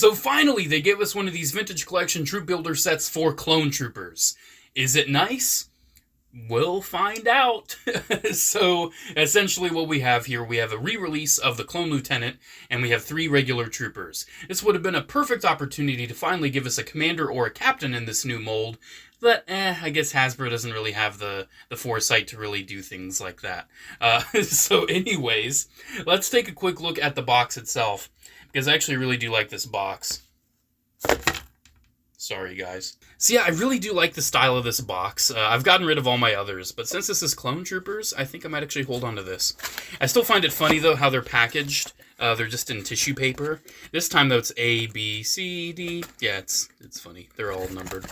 So finally, they gave us one of these vintage collection troop builder sets for clone troopers. Is it nice? We'll find out. So essentially what we have here, we have a re-release of the Clone Lieutenant, and we have 3 regular troopers. This would have been a perfect opportunity to finally give us a commander or a captain in this new mold, but I guess Hasbro doesn't really have the foresight to really do things like that. So anyways, let's take a quick look at the box itself, because I actually really do like this box. Sorry, guys. So yeah, I really do like the style of this box. I've gotten rid of all my others, but since this is Clone Troopers, I think I might actually hold on to this. I still find it funny, though, how they're packaged. They're just in tissue paper. This time, though, it's A, B, C, D. Yeah, it's funny. They're all numbered,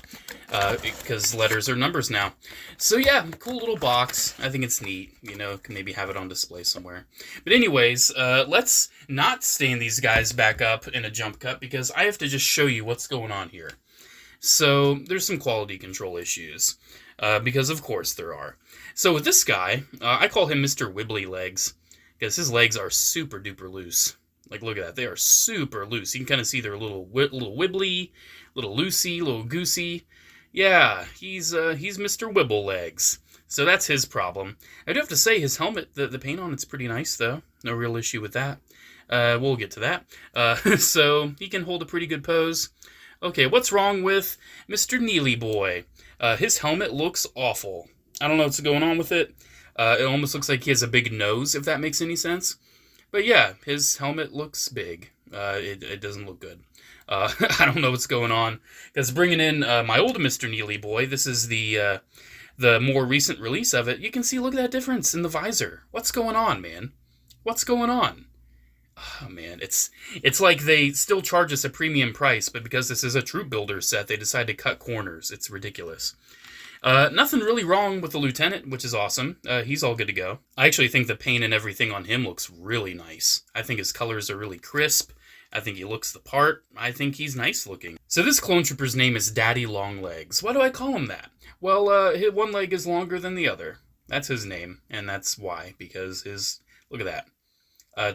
because letters are numbers now. So yeah, cool little box. I think it's neat. You know, can maybe have it on display somewhere. But anyways, let's not stand these guys back up in a jump cut, because I have to just show you what's going on here. So there's some quality control issues, because of course there are. So with this guy, I call him Mr. Wibbly Legs, because his legs are super duper loose. Like, look at that, they are super loose. You can kind of see they're a little wibbly, little loosey, little goosey. Yeah, he's Mr. Wibble Legs. So that's his problem. I do have to say, his helmet, the paint on it's pretty nice though. No real issue with that. We'll get to that. So he can hold a pretty good pose. Okay, what's wrong with Mr. Neely Boy? His helmet looks awful. I don't know what's going on with it. It almost looks like he has a big nose, if that makes any sense. But yeah, his helmet looks big. It doesn't look good. I don't know what's going on. Because bringing in my old Mr. Neely Boy, this is the more recent release of it, you can see, look at that difference in the visor. What's going on, man? What's going on? Oh man, it's like they still charge us a premium price, but because this is a troop builder set, they decide to cut corners. It's ridiculous. Nothing really wrong with the Lieutenant, which is awesome. He's all good to go. I actually think the paint and everything on him looks really nice. I think his colors are really crisp. I think he looks the part. I think he's nice looking. So this clone trooper's name is Daddy Longlegs. Why do I call him that? Well, his one leg is longer than the other. That's his name, and that's why, because look at that.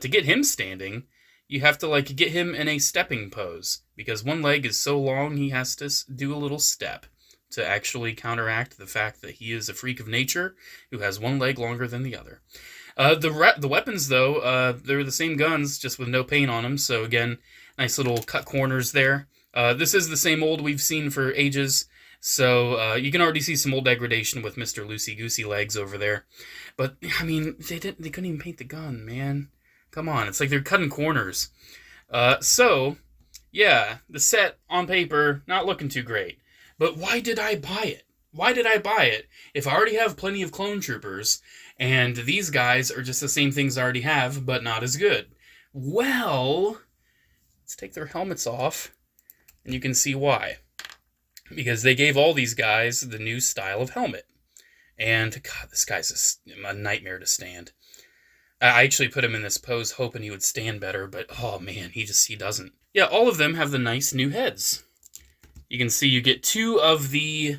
To get him standing, you have to get him in a stepping pose, because one leg is so long he has to do a little step to actually counteract the fact that he is a freak of nature who has one leg longer than the other. The weapons, though, they're the same guns, just with no paint on them, so again, nice little cut corners there. This is the same mold we've seen for ages, so you can already see some old degradation with Mr. Loosey-Goosey Legs over there. But, I mean, they couldn't even paint the gun, man. Come on, it's like they're cutting corners. So, yeah, the set, on paper, not looking too great. But why did I buy it? Why did I buy it if I already have plenty of clone troopers, and these guys are just the same things I already have, but not as good? Well, let's take their helmets off, and you can see why. Because they gave all these guys the new style of helmet. And, God, this guy's a nightmare to stand. I actually put him in this pose hoping he would stand better, but oh man, he doesn't. Yeah, all of them have the nice new heads. You can see you get 2 of the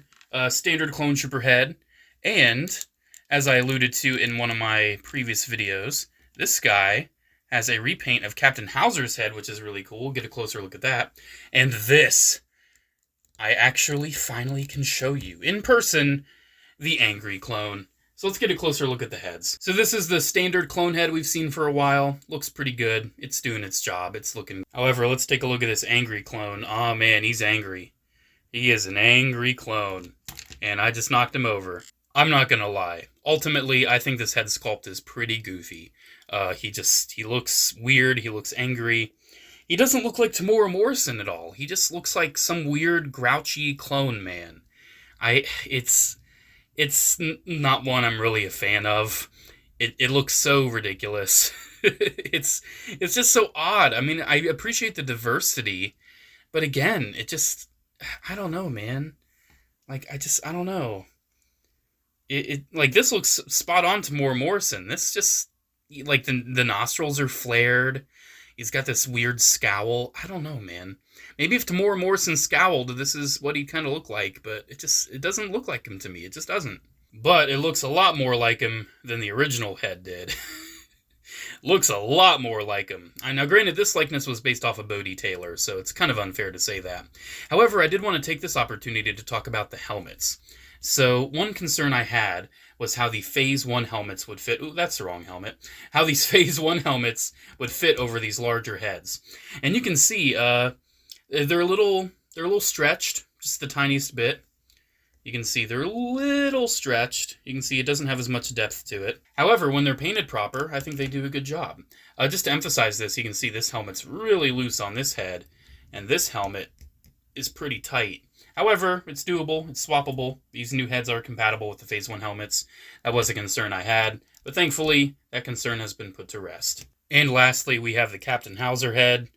standard clone trooper head, and as I alluded to in one of my previous videos, this guy has a repaint of Captain Hauser's head, which is really cool. Get a closer look at that. And this, I actually finally can show you in person, the angry clone. So let's get a closer look at the heads. So this is the standard clone head we've seen for a while. Looks pretty good. It's doing its job. It's looking... However, let's take a look at this angry clone. Oh man, he's angry. He is an angry clone. And I just knocked him over. I'm not gonna lie. Ultimately, I think this head sculpt is pretty goofy. He looks weird. He looks angry. He doesn't look like Tamora Morrison at all. He just looks like some weird, grouchy clone man. It's not one I'm really a fan of. It looks so ridiculous. It's just so odd. I mean, I appreciate the diversity, but again, I don't know, man. I don't know. This looks spot on to Tamora Morrison. This just, the nostrils are flared. He's got this weird scowl. I don't know, man. Maybe if Tamora Morrison scowled, this is what he'd kind of look like, but it doesn't look like him to me. It just doesn't. But it looks a lot more like him than the original head did. Looks a lot more like him. Now, granted, this likeness was based off of Bodie Taylor, so it's kind of unfair to say that. However, I did want to take this opportunity to talk about the helmets. So, one concern I had was how the Phase 1 helmets would fit... Ooh, that's the wrong helmet. How these Phase 1 helmets would fit over these larger heads. And you can see, they're a little stretched, just the tiniest bit. You can see they're a little stretched. You can see it doesn't have as much depth to it. However, when they're painted proper, I think they do a good job. Just to emphasize this, you can see this helmet's really loose on this head, and this helmet is pretty tight. However, it's doable, it's swappable. These new heads are compatible with the Phase 1 helmets. That was a concern I had, but thankfully, that concern has been put to rest. And lastly, we have the Captain Hauser head.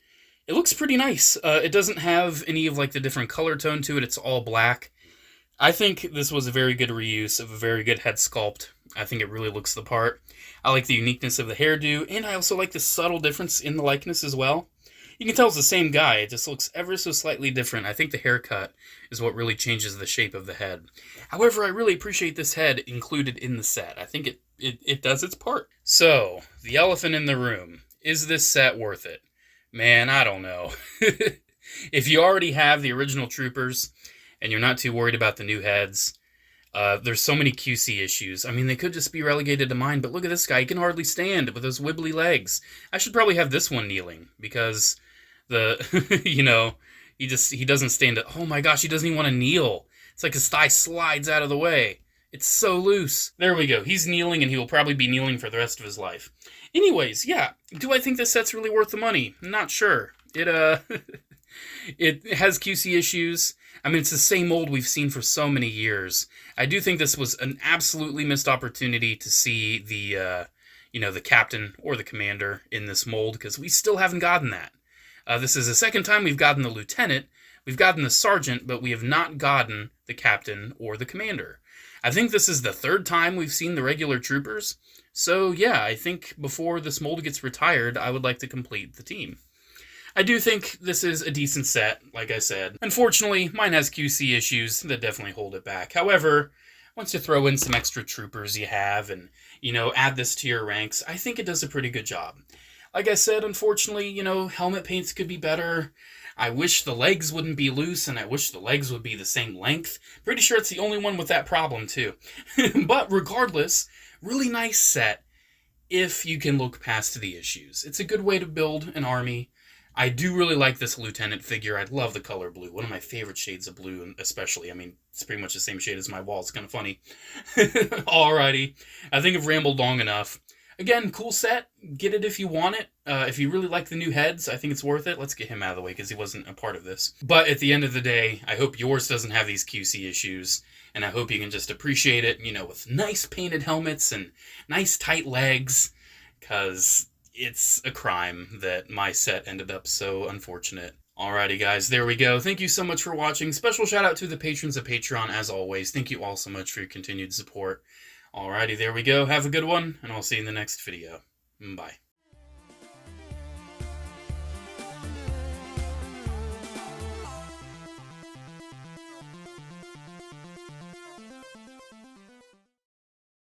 It looks pretty nice. It doesn't have any of like the different color tone to it. It's all black. I think this was a very good reuse of a very good head sculpt. I think it really looks the part. I like the uniqueness of the hairdo, and I also like the subtle difference in the likeness as well. You can tell it's the same guy, it just looks ever so slightly different. I think the haircut is what really changes the shape of the head. However, I really appreciate this head included in the set. I think it does its part. So, the elephant in the room. Is this set worth it? Man, I don't know. If you already have the original Troopers, and you're not too worried about the new heads, there's so many QC issues. I mean, they could just be relegated to mine, but look at this guy. He can hardly stand with those wibbly legs. I should probably have this one kneeling, because he doesn't stand up. Oh my gosh, he doesn't even want to kneel. It's like his thigh slides out of the way. It's so loose. There we go. He's kneeling, and he will probably be kneeling for the rest of his life. Anyways, yeah. Do I think this set's really worth the money? Not sure. It has QC issues. I mean, it's the same mold we've seen for so many years. I do think this was an absolutely missed opportunity to see the captain or the commander in this mold, because we still haven't gotten that. This is the second time we've gotten the lieutenant, we've gotten the sergeant, but we have not gotten the captain or the commander. I think this is the third time we've seen the regular troopers. So yeah, I think before this mold gets retired, I would like to complete the team. I do think this is a decent set, like I said. Unfortunately, mine has QC issues that definitely hold it back. However, once you throw in some extra troopers you have and, add this to your ranks, I think it does a pretty good job. Like I said, unfortunately, helmet paints could be better. I wish the legs wouldn't be loose, and I wish the legs would be the same length. Pretty sure it's the only one with that problem, too. But regardless, really nice set if you can look past the issues. It's a good way to build an army. I do really like this lieutenant figure. I love the color blue. One of my favorite shades of blue, especially. I mean, it's pretty much the same shade as my wall. It's kind of funny. Alrighty. I think I've rambled long enough. Again, cool set. Get it if you want it. If you really like the new heads, I think it's worth it. Let's get him out of the way because he wasn't a part of this. But at the end of the day, I hope yours doesn't have these QC issues. And I hope you can just appreciate it, with nice painted helmets and nice tight legs. Because it's a crime that my set ended up so unfortunate. Alrighty guys, there we go. Thank you so much for watching. Special shout out to the patrons of Patreon as always. Thank you all so much for your continued support. Alrighty, there we go. Have a good one, and I'll see you in the next video. Bye.